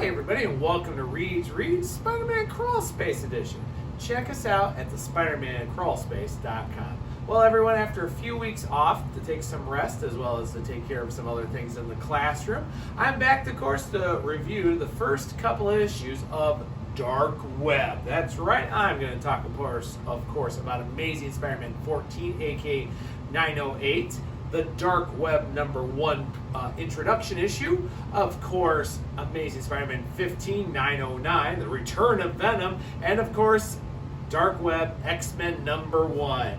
Hi everybody and welcome to Reed's Spider-Man Crawl Space Edition. Check us out at the SpiderManCrawlspace.com. Well everyone, after a few weeks off to take some rest as well as to take care of some other things in the classroom, I'm back of course to review the first couple of issues of Dark Web. That's right, I'm going to talk of course about Amazing Spider-Man 14 aka 908. The Dark Web #1 introduction issue, of course, Amazing Spider-Man 15 909, The Return of Venom, and of course, Dark Web X-Men #1.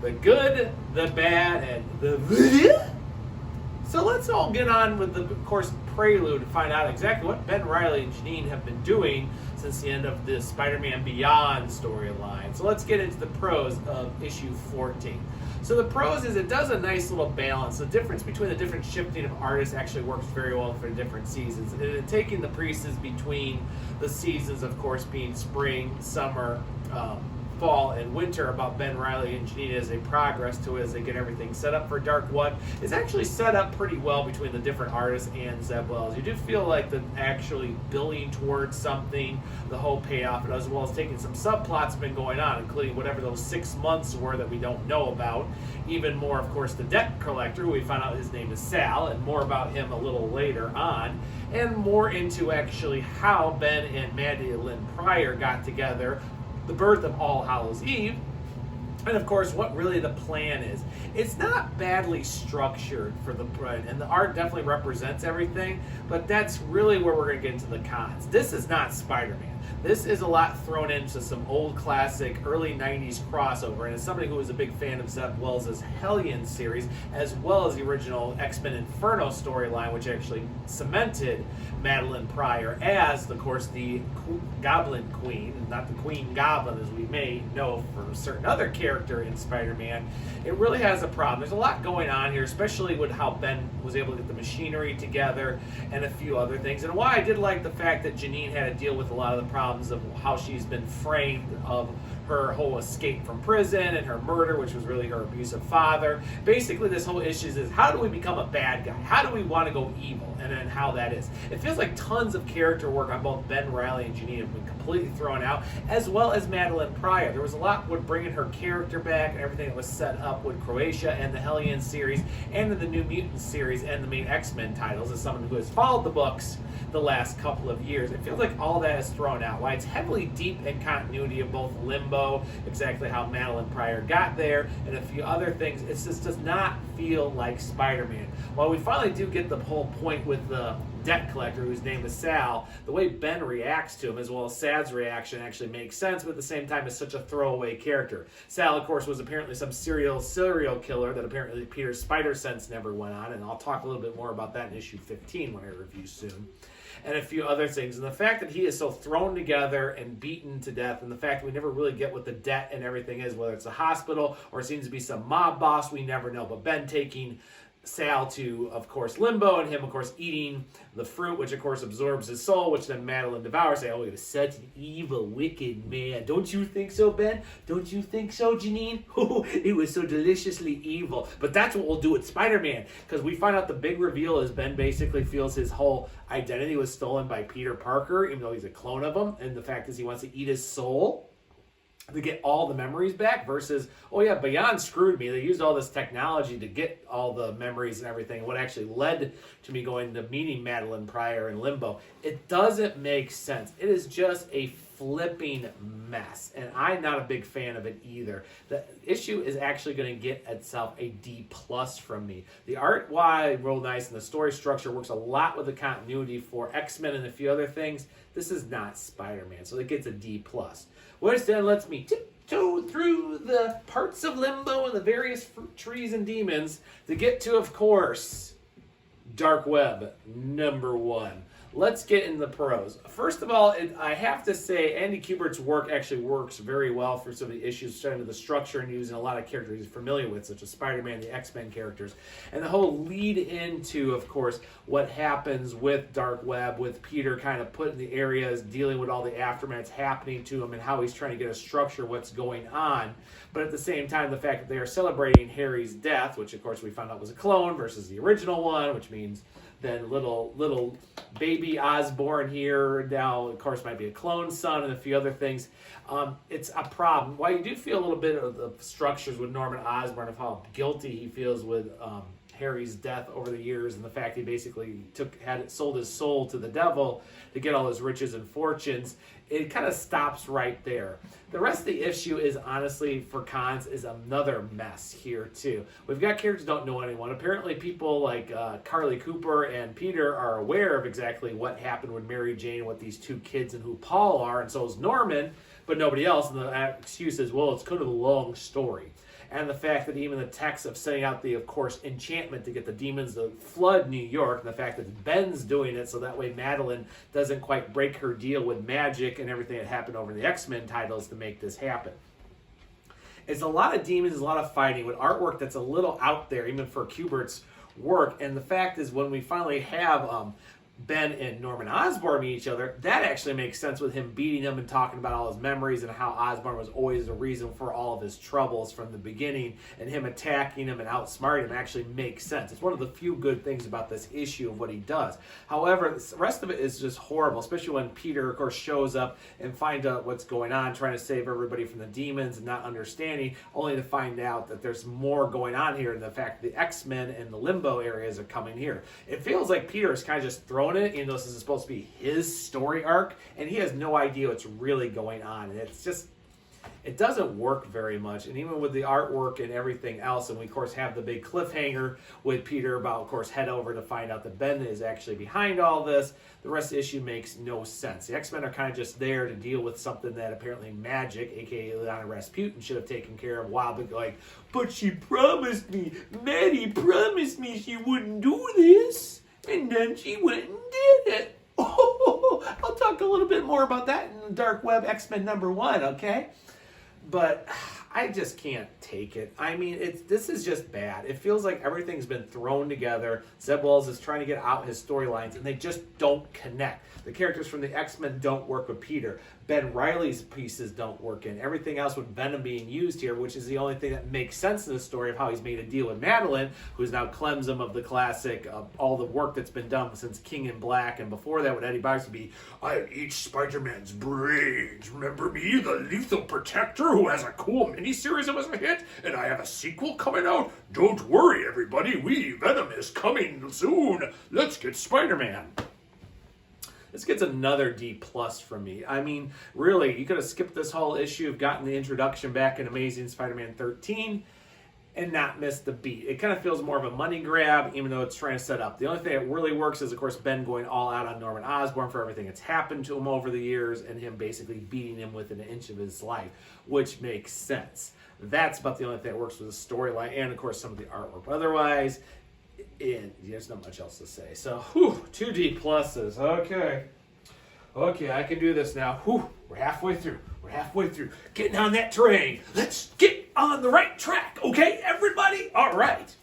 The good, the bad, and the... So let's all get on with the, of course, prelude to find out exactly what Ben Reilly and Janine have been doing since the end of the Spider-Man Beyond storyline. So let's get into the prose of issue 14. So the prose is it does a nice little balance. The difference between the different shifting of artists actually works very well for the different seasons. And taking the pieces between the seasons, of course, being spring, summer, fall, and winter about Ben Reilly and Janine as they progress to as they get everything set up for Dark Web is actually set up pretty well between the different artists and Zeb Wells. You do feel like they're actually building towards something, the whole payoff, and as well as taking some subplots been going on, including whatever those 6 months were that we don't know about. Even more, of course, the debt collector, who we found out his name is Sal, and more about him a little later on, and more into actually how Ben and Madeline Pryor got together, the birth of All Hallows Eve, and of course what really the plan is. It's not badly structured for the bride, and the art definitely represents everything, but that's really where we're going to get into the cons. This is not Spider-Man. This is a lot thrown into some old classic early 90s crossover, and as somebody who was a big fan of Zeb Wells' Hellion series, as well as the original X-Men Inferno storyline, which actually cemented Madeline Pryor as, of course, the Goblin Queen, not the Queen Goblin as we may know for a certain other character in Spider-Man, it really has a problem. There's a lot going on here, especially with how Ben was able to get the machinery together and a few other things. And why I did like the fact that Janine had to deal with a lot of the problems of how she's been framed, of her whole escape from prison and her murder, which was really her abusive father. Basically, this whole issue is how do we become a bad guy? How do we want to go evil? And then how that is. It feels like tons of character work on both Ben Reilly and Janine have been completely thrown out, as well as Madeline Pryor. There was a lot with bringing her character back and everything that was set up with Croatia and the Hellion series and in the New Mutants series and the main X-Men titles. As someone who has followed the books the last couple of years, it feels like all that is thrown out. Why it's heavily deep in continuity of both Limbo, exactly how Madeline Pryor got there, and a few other things. It just does not feel like Spider-Man. While we finally do get the whole point with the debt collector, whose name is Sal, the way Ben reacts to him, as well as Sad's reaction, actually makes sense, but at the same time is such a throwaway character. Sal, of course, was apparently some serial killer that apparently Peter's spider sense never went on, and I'll talk a little bit more about that in issue 15 when I review soon. And a few other things. And the fact that he is so thrown together and beaten to death, and the fact that we never really get what the debt and everything is, whether it's a hospital or it seems to be some mob boss, we never know. But Ben taking Sal to, of course, Limbo, and him, of course, eating the fruit, which, of course, absorbs his soul, which then Madeline devours. Say, oh, he was such an evil, wicked man. Don't you think so, Ben? Don't you think so, Janine? Oh, it was so deliciously evil. But that's what we'll do with Spider-Man, because we find out the big reveal is Ben basically feels his whole identity was stolen by Peter Parker, even though he's a clone of him, and the fact is he wants to eat his soul to get all the memories back versus, oh yeah, Beyond screwed me. They used all this technology to get all the memories and everything. What actually led to me going to meeting Madeline Pryor in Limbo. It doesn't make sense. It is just a flipping mess, and I'm not a big fan of it either. The issue is actually going to get itself a D+ from me. The art, while real nice, and the story structure works a lot with the continuity for X-Men and a few other things. This is not Spider-Man, so it gets a D+. Which then lets me tiptoe through the parts of Limbo and the various fruit trees and demons to get to, of course, Dark Web #1. Let's get in the prose. First of all, I have to say Andy Kubert's work actually works very well for some of the issues, starting with the structure and using a lot of characters he's familiar with, such as Spider-Man, the X-Men characters, and the whole lead into, of course, what happens with Dark Web, with Peter kind of put in the areas, dealing with all the aftermaths happening to him, and how he's trying to get a structure of what's going on. But at the same time, the fact that they are celebrating Harry's death, which of course we found out was a clone versus the original one, which means then little baby Osborn here now, of course, might be a clone son and a few other things. It's a problem. While you do feel a little bit of the structures with Norman Osborn of how guilty he feels with Harry's death over the years, and the fact he basically sold his soul to the devil to get all his riches and fortunes, it kind of stops right there. The rest of the issue is honestly, for cons, is another mess here too. We've got characters who don't know anyone. Apparently people like Carly Cooper and Peter are aware of exactly what happened with Mary Jane, what these two kids and who Paul are, and so is Norman, but nobody else. And the excuse is, well, it's kind of a long story. And the fact that even the text of setting out the, of course, enchantment to get the demons to flood New York, and the fact that Ben's doing it so that way Madeline doesn't quite break her deal with magic and everything that happened over the X-Men titles to make this happen. It's a lot of demons, a lot of fighting with artwork that's a little out there, even for Kubert's work. And the fact is, when we finally have Ben and Norman Osborn meet each other, that actually makes sense with him beating him and talking about all his memories and how Osborn was always the reason for all of his troubles from the beginning, and him attacking him and outsmarting him actually makes sense. It's one of the few good things about this issue of what he does. However, the rest of it is just horrible, especially when Peter, of course, shows up and finds out what's going on, trying to save everybody from the demons and not understanding, only to find out that there's more going on here, and the fact that the X-Men and the Limbo areas are coming here. It feels like Peter is kind of just throwing it, even though this is supposed to be his story arc, and he has no idea what's really going on. And it's just, it doesn't work very much. And even with the artwork and everything else, and we of course have the big cliffhanger with Peter about, of course, head over to find out that Ben is actually behind all this, the rest of the issue makes no sense. The X-Men are kind of just there to deal with something that apparently Magic, aka Illyana Rasputin, should have taken care of a while, but like, but she promised me, Maddie promised me she wouldn't do this. And then she went and did it. Oh, I'll talk a little bit more about that in Dark Web X-Men #1, okay? But I just can't take it. I mean, this is just bad. It feels like everything's been thrown together. Zeb Wells is trying to get out his storylines, and they just don't connect. The characters from the X-Men don't work with Peter. Ben Reilly's pieces don't work in. Everything else with Venom being used here, which is the only thing that makes sense in the story of how he's made a deal with Madeline, who's now cleansed him of the classic, all the work that's been done since King in Black, and before that with Eddie Byers would be, I eat Spider-Man's brains. Remember me, the Lethal Protector, who has a cool miniseries that was a hit, and I have a sequel coming out. Don't worry, everybody, Venom is coming soon. Let's get Spider-Man. This gets another D+ from me. I mean, really, you could have skipped this whole issue, gotten the introduction back in Amazing Spider-Man 13, and not missed the beat. It kind of feels more of a money grab, even though it's trying to set up. The only thing that really works is, of course, Ben going all out on Norman Osborn for everything that's happened to him over the years, and him basically beating him within an inch of his life, which makes sense. That's about the only thing that works with the storyline, and, of course, some of the artwork. But otherwise, there's not much else to say. So, 2 D+. Okay, I can do this now. We're halfway through. Getting on that train. Let's get on the right track. Okay, everybody? All right.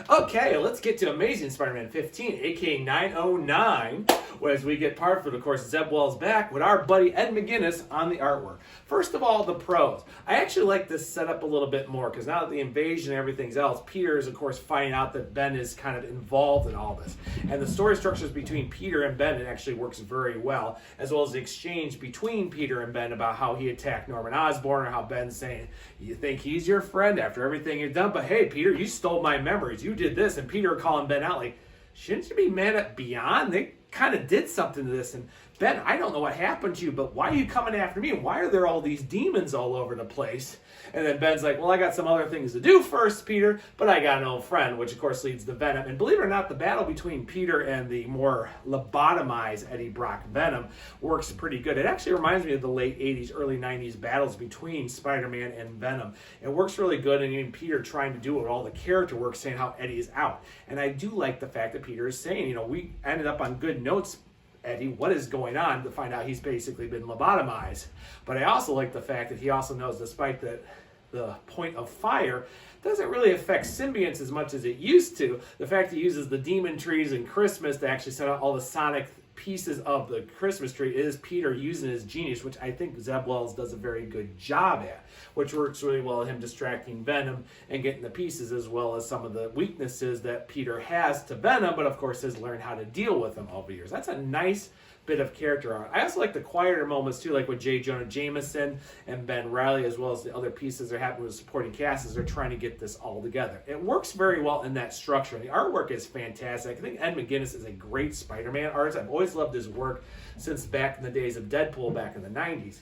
Okay, let's get to Amazing Spider-Man 15, aka 909, as we get Parfit, of course, Zeb Wells back with our buddy Ed McGuinness on the artwork. First of all, the pros. I actually like this setup a little bit more, because now that the invasion and everything else, Peter is, of course, finding out that Ben is kind of involved in all this. And the story structures between Peter and Ben, it actually works very well, as well as the exchange between Peter and Ben about how he attacked Norman Osborn, or how Ben's saying, you think he's your friend after everything you've done, but hey, Peter, you stole my memories. You did this. And Peter calling Ben out like, shouldn't you be mad at Beyond? They kind of did something to this. And Ben, I don't know what happened to you, but why are you coming after me? And why are there all these demons all over the place? And then Ben's like, well, I got some other things to do first, Peter, but I got an old friend, which of course leads to Venom. And believe it or not, the battle between Peter and the more lobotomized Eddie Brock Venom works pretty good. It actually reminds me of the late 80s, early 90s battles between Spider-Man and Venom. It works really good, and even Peter trying to do it with all the character work, saying how Eddie is out. And I do like the fact that Peter is saying, we ended up on good notes, Eddie, what is going on, to find out he's basically been lobotomized. But I also like the fact that he also knows, despite that the point of fire doesn't really affect symbionts as much as it used to, the fact he uses the demon trees and Christmas to actually set out all the sonic pieces of the Christmas tree is Peter using his genius, which I think Zeb Wells does a very good job at, which works really well at him distracting Venom and getting the pieces, as well as some of the weaknesses that Peter has to Venom, but of course has learned how to deal with them over the years. That's a nice bit of character art. I also like the quieter moments too, like with J. Jonah Jameson and Ben Reilly, as well as the other pieces that are happening with the supporting cast as they're trying to get this all together. It works very well in that structure. The artwork is fantastic. I think Ed McGuinness is a great Spider-Man artist. I've always loved his work since back in the days of Deadpool back in the 90s.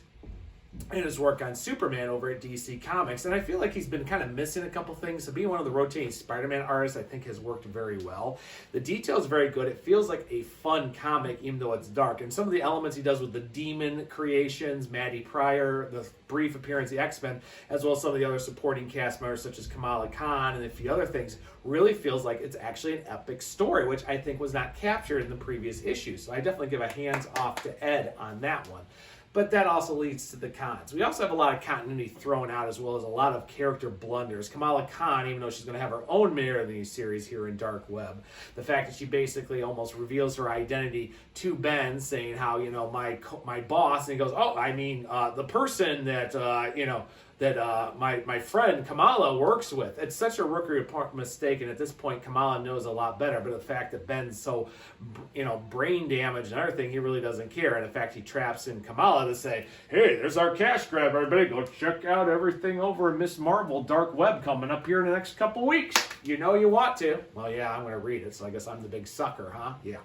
And his work on Superman over at DC Comics. And I feel like he's been kind of missing a couple things. So being one of the rotating Spider-Man artists, I think has worked very well. The detail is very good. It feels like a fun comic, even though it's dark. And some of the elements he does with the demon creations, Maddie Pryor, the brief appearance of the X-Men, as well as some of the other supporting cast members such as Kamala Khan and a few other things, really feels like it's actually an epic story, which I think was not captured in the previous issues. So I definitely give a hands off to Ed on that one. But that also leads to the cons. We also have a lot of continuity thrown out, as well as a lot of character blunders. Kamala Khan, even though she's going to have her own mini series here in Dark Web, the fact that she basically almost reveals her identity to Ben, saying how, you know, my boss, and he goes, oh, I mean, the person that, my friend Kamala works with. It's such a rookie mistake, and at this point, Kamala knows a lot better. But the fact that Ben's so, brain damaged and everything, he really doesn't care. And in fact, he traps in Kamala to say, hey, there's our cash grab, everybody. Go check out everything over in Miss Marvel Dark Web coming up here in the next couple weeks. You know you want to. Well, yeah, I'm going to read it, so I guess I'm the big sucker, huh? Yeah.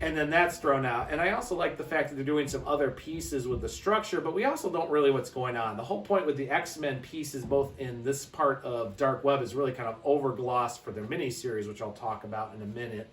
And then that's thrown out. And I also like the fact that they're doing some other pieces with the structure, but we also don't really what's going on. The whole point with the X-Men pieces, both in this part of Dark Web, is really kind of overglossed for their miniseries, which I'll talk about in a minute.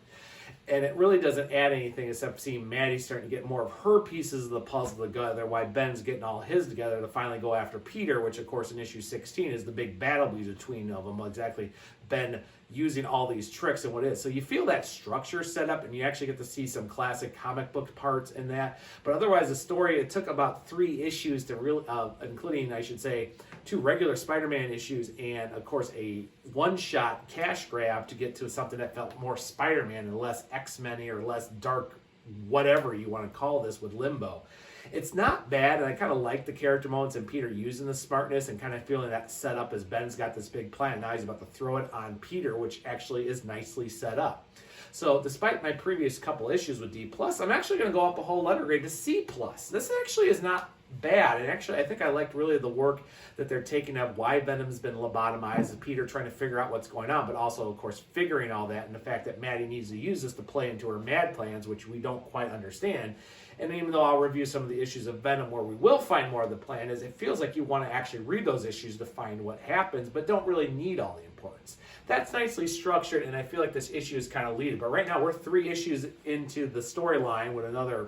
And it really doesn't add anything except seeing Maddie starting to get more of her pieces of the puzzle together, while Ben's getting all his together to finally go after Peter, which, of course, in issue 16 is the big battle between them. Exactly, Ben using all these tricks and what it is. So you feel that structure set up, and you actually get to see some classic comic book parts in that. But otherwise, the story, it took about 3 issues to really, including, I should say, 2 regular Spider-Man issues and, of course, a one-shot cash grab to get to something that felt more Spider-Man and less X-Men-y or less dark, whatever you want to call this, with Limbo. It's not bad, and I kind of like the character moments and Peter using the smartness and kind of feeling that set up as Ben's got this big plan. Now he's about to throw it on Peter, which actually is nicely set up. So despite my previous couple issues with D+, I'm actually going to go up a whole letter grade to C+. This actually is not bad, and actually I think I liked really the work that they're taking of why Venom's been lobotomized and Peter trying to figure out what's going on, but also, of course, figuring all that and the fact that Maddie needs to use this to play into her mad plans, which we don't quite understand. And even though I'll review some of the issues of Venom where we will find more of the plan, is it feels like you want to actually read those issues to find what happens, but don't really need all the importance. That's nicely structured, and I feel like this issue is kind of leading. But right now, we're 3 issues into the storyline with another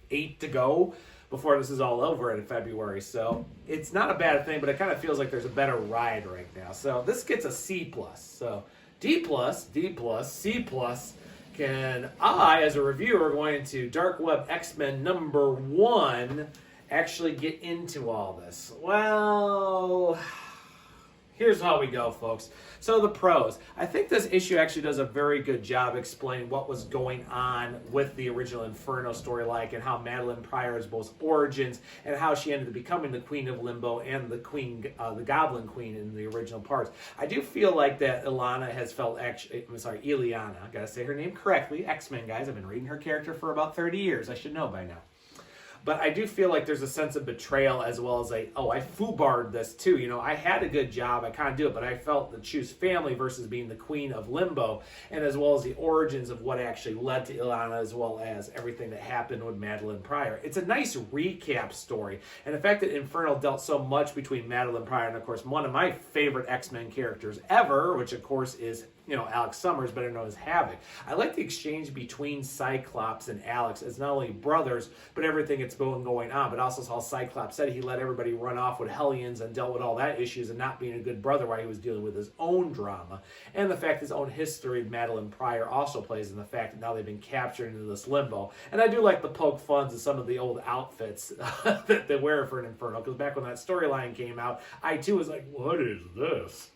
8 to go before this is all over in February. So it's not a bad thing, but it kind of feels like there's a better ride right now. So this gets a C+. So D+, C+. Can I, as a reviewer, going into Dark Web X-Men #1, actually get into all this? Well, here's how we go, folks. So the pros. I think this issue actually does a very good job explaining what was going on with the original Inferno story, and how Madeline Pryor's both origins and how she ended up becoming the Queen of Limbo and the Queen, the Goblin Queen in the original parts. I do feel like that Ileana, I gotta say her name correctly. X-Men, guys. I've been reading her character for about 30 years. I should know by now. But I do feel like there's a sense of betrayal, as well as I foobarred this too. I had a good job, I kind of do it, but I felt to choose family versus being the Queen of Limbo, and as well as the origins of what actually led to Ileana, as well as everything that happened with Madeline Pryor. It's a nice recap story, and the fact that Inferno dealt so much between Madeline Pryor and, of course, one of my favorite X-Men characters ever, which, of course, is Alex Summers, better known as Havoc. I like the exchange between Cyclops and Alex as not only brothers, but everything that's been going on, but also how Cyclops said he let everybody run off with Hellions and dealt with all that issues and not being a good brother while he was dealing with his own drama. And the fact his own history, Madeline Pryor, also plays in the fact that now they've been captured into this limbo. And I do like the poke funs of some of the old outfits that they wear for an Inferno, because back when that storyline came out, I too was like, what is this?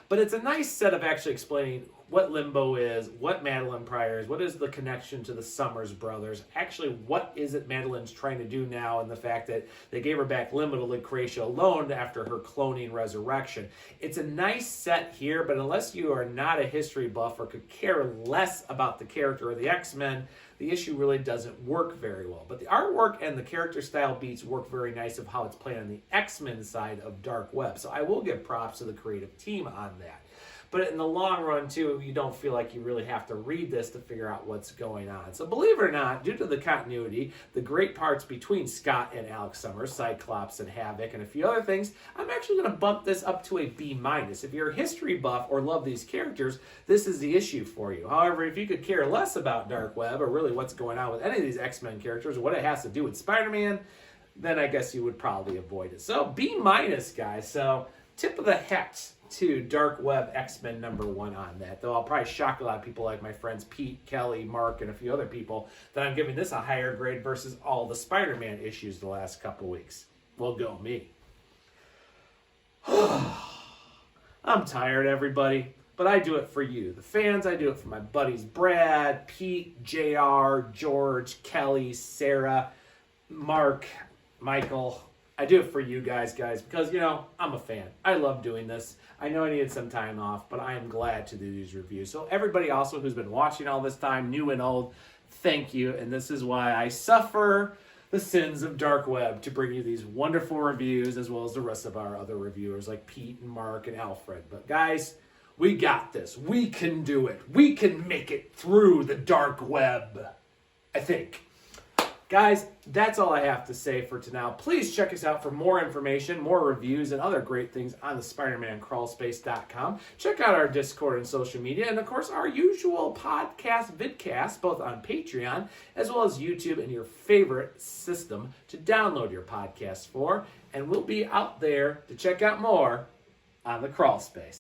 But it's a nice set of actually explaining what Limbo is, what Madeline Pryor is, what is the connection to the Summers brothers, actually what is it Madeline's trying to do now, and the fact that they gave her back Limbo to Lucretia alone after her cloning resurrection. It's a nice set here, but unless you are not a history buff or could care less about the character or the X-Men, the issue really doesn't work very well. But the artwork and the character style beats work very nice of how it's played on the X-Men side of Dark Web. So I will give props to the creative team on that. But in the long run, too, you don't feel like you really have to read this to figure out what's going on. So believe it or not, due to the continuity, the great parts between Scott and Alex Summers, Cyclops and Havoc, and a few other things, I'm actually going to bump this up to a B-. If you're a history buff or love these characters, this is the issue for you. However, if you could care less about Dark Web or really what's going on with any of these X-Men characters or what it has to do with Spider-Man, then I guess you would probably avoid it. So B-, guys. So tip of the hat to Dark Web X-Men #1 on that. Though I'll probably shock a lot of people like my friends Pete, Kelly, Mark, and a few other people that I'm giving this a higher grade versus all the Spider-Man issues the last couple weeks. Well, go me. I'm tired, everybody, but I do it for you, the fans. I do it for my buddies Brad, Pete, JR, George, Kelly, Sarah, Mark, Michael. I do it for you guys, because, you know, I'm a fan. I love doing this. I know I needed some time off, but I am glad to do these reviews. So everybody also who's been watching all this time, new and old, thank you. And this is why I suffer the sins of Dark Web to bring you these wonderful reviews, as well as the rest of our other reviewers like Pete and Mark and Alfred. But guys, we got this. We can do it. We can make it through the Dark Web, I think. Guys, that's all I have to say for now. Please check us out for more information, more reviews, and other great things on the SpidermanCrawlspace.com. Check out our Discord and social media, and of course our usual podcast vidcast, both on Patreon as well as YouTube and your favorite system to download your podcast for. And we'll be out there to check out more on the Crawl Space.